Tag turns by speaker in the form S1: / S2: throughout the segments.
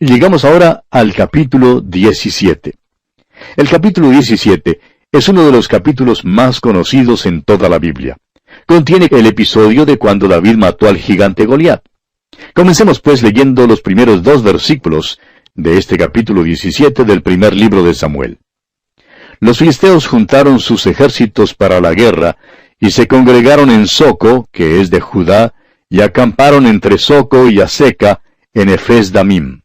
S1: Y llegamos ahora al capítulo 17. El capítulo 17 es uno de los capítulos más conocidos en toda la Biblia. Contiene el episodio de cuando David mató al gigante Goliat. Comencemos pues leyendo los primeros 2 versículos de este capítulo 17 del primer libro de Samuel. Los filisteos juntaron sus ejércitos para la guerra, y se congregaron en Soco, que es de Judá, y acamparon entre Soco y Aseca, en Efes-Damim.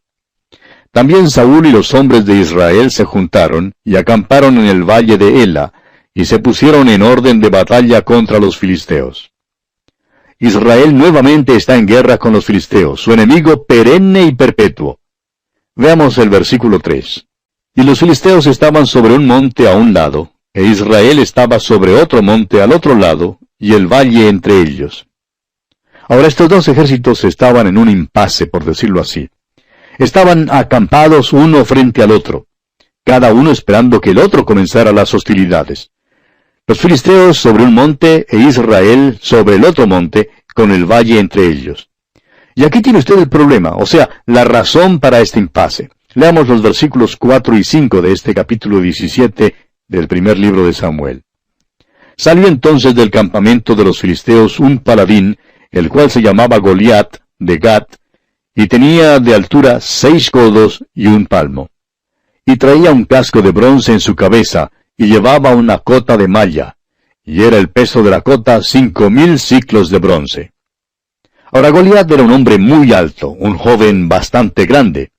S1: También Saúl y los hombres de Israel se juntaron, y acamparon en el valle de Ela, y se pusieron en orden de batalla contra los filisteos. Israel nuevamente está en guerra con los filisteos, su enemigo perenne y perpetuo. Veamos el versículo 3. Y los filisteos estaban sobre un monte a un lado, e Israel estaba sobre otro monte al otro lado, y el valle entre ellos. Ahora estos 2 ejércitos estaban en un impasse, por decirlo así. Estaban acampados uno frente al otro, cada uno esperando que el otro comenzara las hostilidades. Los filisteos sobre un monte e Israel sobre el otro monte, con el valle entre ellos. Y aquí tiene usted el problema, o sea, la razón para este impasse. Leamos los versículos 4 y 5 de este capítulo 17 del primer libro de Samuel. Salió entonces del campamento de los filisteos un paladín, el cual se llamaba Goliat, de Gat, y tenía de altura 6 codos y 1 palmo. Y traía un casco de bronce en su cabeza, y llevaba una cota de malla, y era el peso de la cota 5,000 siclos de bronce. Ahora Goliat era un hombre muy alto, un joven bastante grande.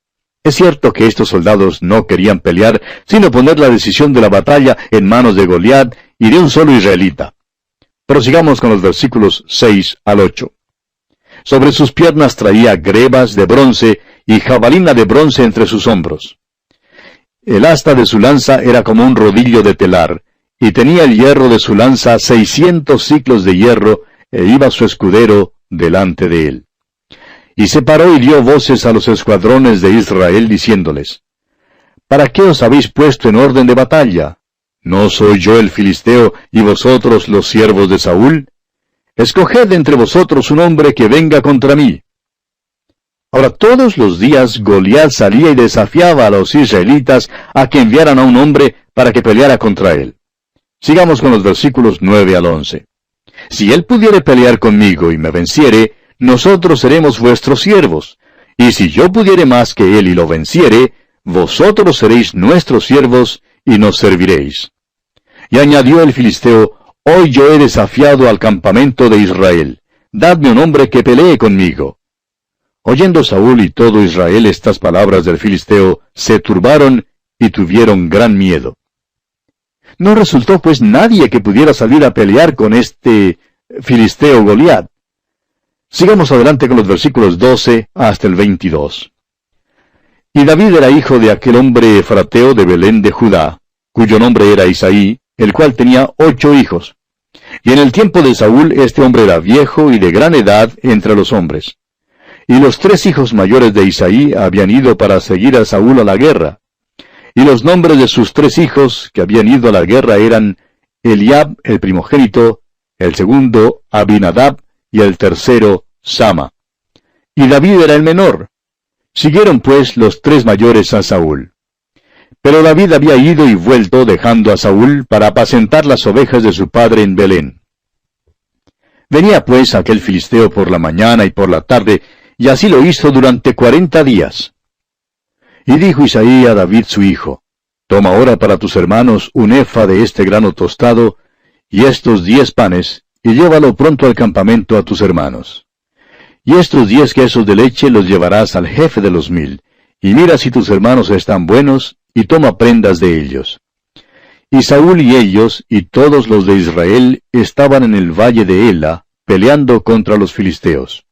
S1: Es cierto que estos soldados no querían pelear, sino poner la decisión de la batalla en manos de Goliat y de un solo israelita. Pero sigamos con los versículos 6 al 8. Sobre sus piernas traía grebas de bronce y jabalina de bronce entre sus hombros. El asta de su lanza era como un rodillo de telar, y tenía el hierro de su lanza 600 siclos de hierro, e iba su escudero delante de él. Y se paró y dio voces a los escuadrones de Israel, diciéndoles, ¿para qué os habéis puesto en orden de batalla? ¿No soy yo el filisteo, y vosotros los siervos de Saúl? Escoged entre vosotros un hombre que venga contra mí. Ahora todos los días Goliat salía y desafiaba a los israelitas a que enviaran a un hombre para que peleara contra él. Sigamos con los versículos 9 al 11. Si él pudiere pelear conmigo y me venciere, nosotros seremos vuestros siervos, y si yo pudiere más que él y lo venciere, vosotros seréis nuestros siervos y nos serviréis. Y añadió el filisteo, hoy yo he desafiado al campamento de Israel, dadme un hombre que pelee conmigo. Oyendo Saúl y todo Israel estas palabras del filisteo, se turbaron y tuvieron gran miedo. No resultó pues nadie que pudiera salir a pelear con este filisteo Goliat. Sigamos adelante con los versículos 12 hasta el 22. Y David era hijo de aquel hombre efrateo de Belén de Judá, cuyo nombre era Isaí, el cual tenía 8 hijos. Y en el tiempo de Saúl este hombre era viejo y de gran edad entre los hombres. Y los 3 hijos mayores de Isaí habían ido para seguir a Saúl a la guerra. Y los nombres de sus 3 hijos que habían ido a la guerra eran Eliab, el primogénito, el segundo Abinadab, y el tercero Sama. Y David era el menor. Siguieron pues los 3 mayores a Saúl. Pero David había ido y vuelto dejando a Saúl para apacentar las ovejas de su padre en Belén. Venía pues aquel filisteo por la mañana y por la tarde, y así lo hizo durante 40 días. Y dijo Isaí a David su hijo, toma ahora para tus hermanos un efa de este grano tostado, y estos 10 panes, y llévalo pronto al campamento a tus hermanos. Y estos 10 quesos de leche los llevarás al jefe de los 1000, y mira si tus hermanos están buenos, y toma prendas de ellos. Y Saúl y ellos, y todos los de Israel, estaban en el valle de Ela, peleando contra los filisteos.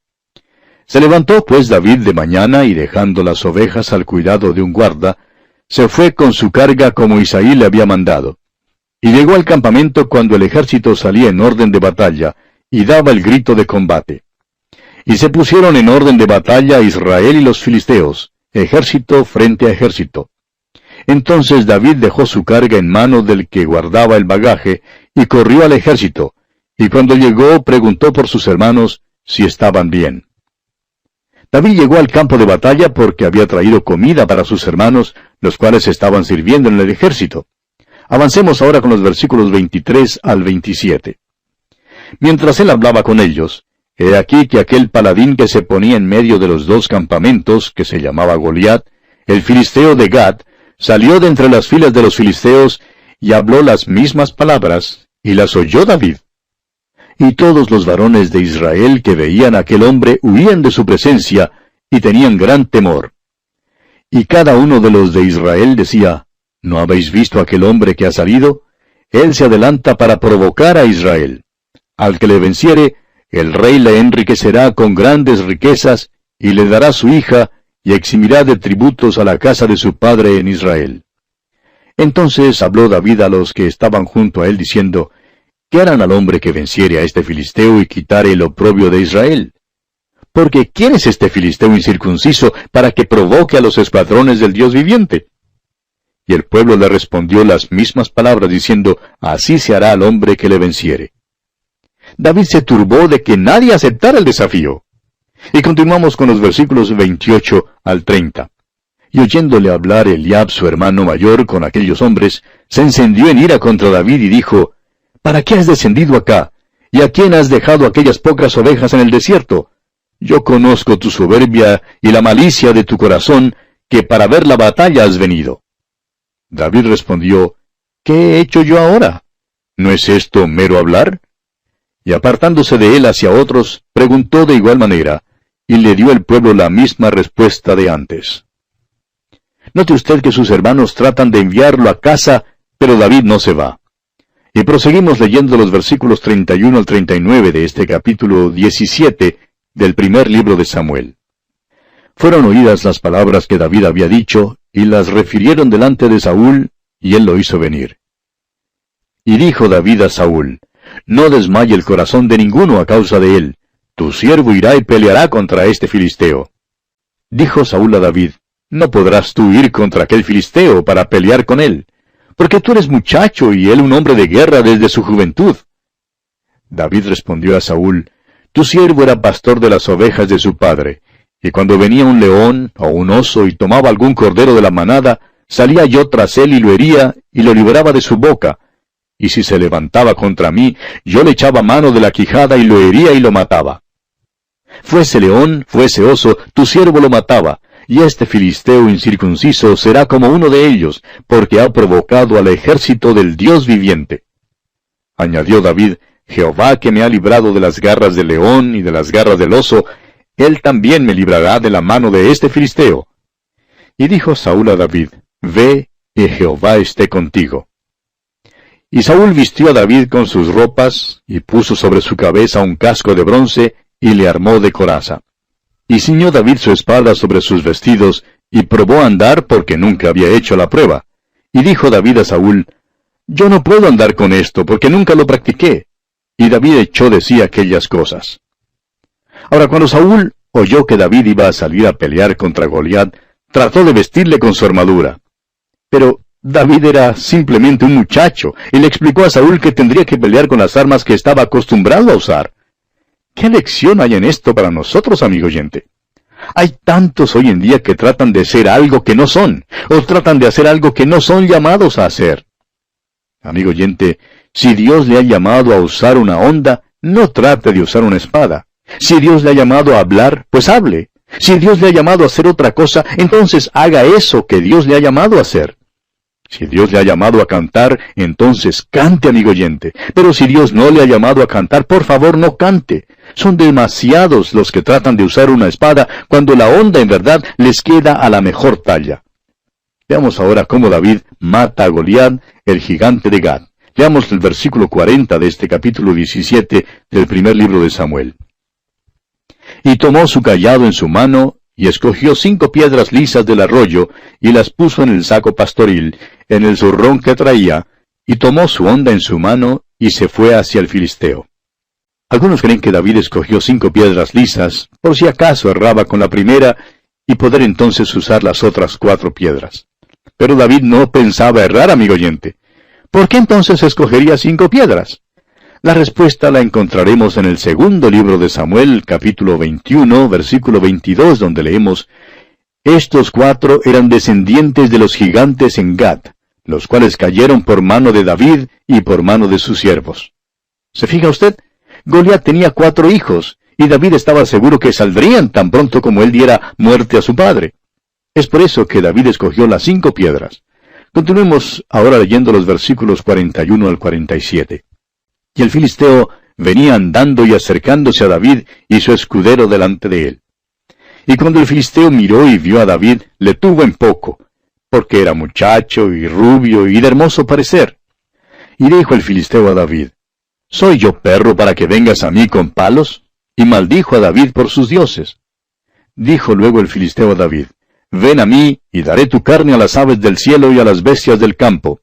S1: Se levantó pues David de mañana, y dejando las ovejas al cuidado de un guarda, se fue con su carga como Isaí le había mandado. Y llegó al campamento cuando el ejército salía en orden de batalla, y daba el grito de combate. Y se pusieron en orden de batalla Israel y los filisteos, ejército frente a ejército. Entonces David dejó su carga en manos del que guardaba el bagaje, y corrió al ejército, y cuando llegó preguntó por sus hermanos si estaban bien. David llegó al campo de batalla porque había traído comida para sus hermanos, los cuales estaban sirviendo en el ejército. Avancemos ahora con los versículos 23 al 27. Mientras él hablaba con ellos, he aquí que aquel paladín que se ponía en medio de los dos campamentos, que se llamaba Goliat, el filisteo de Gat, salió de entre las filas de los filisteos y habló las mismas palabras, y las oyó David. Y todos los varones de Israel que veían a aquel hombre huían de su presencia, y tenían gran temor. Y cada uno de los de Israel decía, ¿no habéis visto aquel hombre que ha salido? Él se adelanta para provocar a Israel. Al que le venciere, el rey le enriquecerá con grandes riquezas, y le dará su hija, y eximirá de tributos a la casa de su padre en Israel. Entonces habló David a los que estaban junto a él, diciendo, ¿qué harán al hombre que venciere a este filisteo y quitare el oprobio de Israel? Porque ¿quién es este filisteo incircunciso para que provoque a los escuadrones del Dios viviente? Y el pueblo le respondió las mismas palabras, diciendo, así se hará al hombre que le venciere. David se turbó de que nadie aceptara el desafío. Y continuamos con los versículos 28 al 30. Y oyéndole hablar Eliab, su hermano mayor, con aquellos hombres, se encendió en ira contra David y dijo, ¿para qué has descendido acá? ¿Y a quién has dejado aquellas pocas ovejas en el desierto? Yo conozco tu soberbia y la malicia de tu corazón, que para ver la batalla has venido. David respondió, ¿qué he hecho yo ahora? ¿No es esto mero hablar? Y apartándose de él hacia otros, preguntó de igual manera, y le dio el pueblo la misma respuesta de antes. Note usted que sus hermanos tratan de enviarlo a casa, pero David no se va. Y proseguimos leyendo los versículos 31 al 39 de este capítulo 17 del primer libro de Samuel. Fueron oídas las palabras que David había dicho, y las refirieron delante de Saúl, y él lo hizo venir. Y dijo David a Saúl, no desmaye el corazón de ninguno a causa de él. Tu siervo irá y peleará contra este filisteo. Dijo Saúl a David, no podrás tú ir contra aquel filisteo para pelear con él, porque tú eres muchacho y él un hombre de guerra desde su juventud. David respondió a Saúl, tu siervo era pastor de las ovejas de su padre, y cuando venía un león o un oso y tomaba algún cordero de la manada, salía yo tras él y lo hería y lo libraba de su boca. Y si se levantaba contra mí, yo le echaba mano de la quijada y lo hería y lo mataba. Fuese león, fuese oso, tu siervo lo mataba, y este filisteo incircunciso será como uno de ellos, porque ha provocado al ejército del Dios viviente. Añadió David, Jehová que me ha librado de las garras del león y de las garras del oso, él también me librará de la mano de este filisteo. Y dijo Saúl a David, ve, y Jehová esté contigo. Y Saúl vistió a David con sus ropas, y puso sobre su cabeza un casco de bronce, y le armó de coraza. Y ciñó David su espada sobre sus vestidos, y probó a andar porque nunca había hecho la prueba. Y dijo David a Saúl, yo no puedo andar con esto, porque nunca lo practiqué. Y David echó de sí aquellas cosas. Ahora, cuando Saúl oyó que David iba a salir a pelear contra Goliat, trató de vestirle con su armadura. Pero David era simplemente un muchacho, y le explicó a Saúl que tendría que pelear con las armas que estaba acostumbrado a usar. ¿Qué lección hay en esto para nosotros, amigo oyente? Hay tantos hoy en día que tratan de ser algo que no son, o tratan de hacer algo que no son llamados a hacer. Amigo oyente, si Dios le ha llamado a usar una honda, no trate de usar una espada. Si Dios le ha llamado a hablar, pues hable. Si Dios le ha llamado a hacer otra cosa, entonces haga eso que Dios le ha llamado a hacer. Si Dios le ha llamado a cantar, entonces cante, amigo oyente. Pero si Dios no le ha llamado a cantar, por favor no cante. Son demasiados los que tratan de usar una espada cuando la honda en verdad les queda a la mejor talla. Veamos ahora cómo David mata a Goliat, el gigante de Gat. Leamos el versículo 40 de este capítulo 17 del primer libro de Samuel. Y tomó su cayado en su mano, y escogió 5 piedras lisas del arroyo, y las puso en el saco pastoril, en el zurrón que traía, y tomó su honda en su mano, y se fue hacia el filisteo. Algunos creen que David escogió 5 piedras lisas, por si acaso erraba con la primera, y poder entonces usar las otras 4 piedras. Pero David no pensaba errar, amigo oyente. ¿Por qué entonces escogería 5 piedras? La respuesta la encontraremos en el segundo libro de Samuel, capítulo 21, versículo 22, donde leemos: Estos 4 eran descendientes de los gigantes en Gad, los cuales cayeron por mano de David y por mano de sus siervos. ¿Se fija usted? Goliat tenía 4 hijos, y David estaba seguro que saldrían tan pronto como él diera muerte a su padre. Es por eso que David escogió las 5 piedras. Continuemos ahora leyendo los versículos 41 al 47. Y el filisteo venía andando y acercándose a David y su escudero delante de él. Y cuando el filisteo miró y vio a David, le tuvo en poco, porque era muchacho y rubio y de hermoso parecer. Y dijo el filisteo a David: ¿Soy yo perro para que vengas a mí con palos? Y maldijo a David por sus dioses. Dijo luego el filisteo a David: Ven a mí, y daré tu carne a las aves del cielo y a las bestias del campo.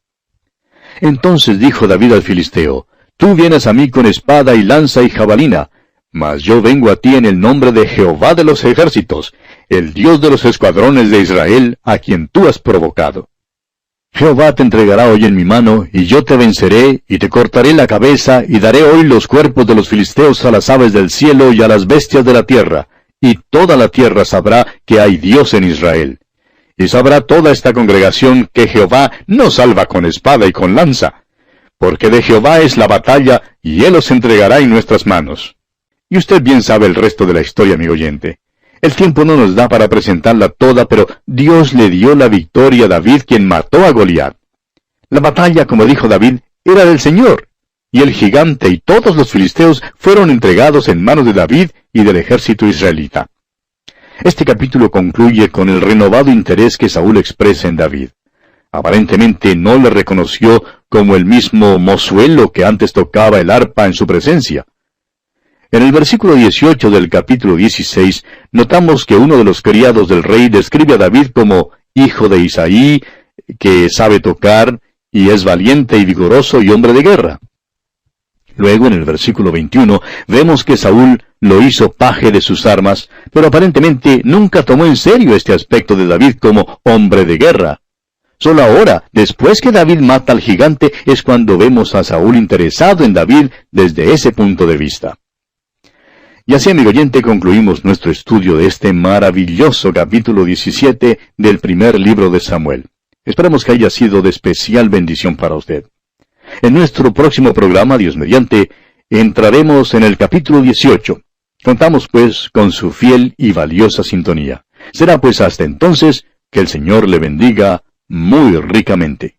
S1: Entonces dijo David al filisteo: Tú vienes a mí con espada y lanza y jabalina, mas yo vengo a ti en el nombre de Jehová de los ejércitos, el Dios de los escuadrones de Israel, a quien tú has provocado. Jehová te entregará hoy en mi mano, y yo te venceré, y te cortaré la cabeza, y daré hoy los cuerpos de los filisteos a las aves del cielo y a las bestias de la tierra, y toda la tierra sabrá que hay Dios en Israel. Y sabrá toda esta congregación que Jehová no salva con espada y con lanza, porque de Jehová es la batalla, y Él os entregará en nuestras manos. Y usted bien sabe el resto de la historia, amigo oyente. El tiempo no nos da para presentarla toda, pero Dios le dio la victoria a David, quien mató a Goliat. La batalla, como dijo David, era del Señor, y el gigante y todos los filisteos fueron entregados en manos de David y del ejército israelita. Este capítulo concluye con el renovado interés que Saúl expresa en David. Aparentemente no le reconoció como el mismo mozuelo que antes tocaba el arpa en su presencia. En el versículo 18 del capítulo 16, notamos que uno de los criados del rey describe a David como hijo de Isaí, que sabe tocar, y es valiente y vigoroso y hombre de guerra. Luego, en el versículo 21, vemos que Saúl lo hizo paje de sus armas, pero aparentemente nunca tomó en serio este aspecto de David como hombre de guerra. Solo ahora, después que David mata al gigante, es cuando vemos a Saúl interesado en David desde ese punto de vista. Y así, amigo oyente, concluimos nuestro estudio de este maravilloso capítulo 17 del primer libro de Samuel. Esperamos que haya sido de especial bendición para usted. En nuestro próximo programa, Dios mediante, entraremos en el capítulo 18. Contamos, pues, con su fiel y valiosa sintonía. Será, pues, hasta entonces, que el Señor le bendiga muy ricamente.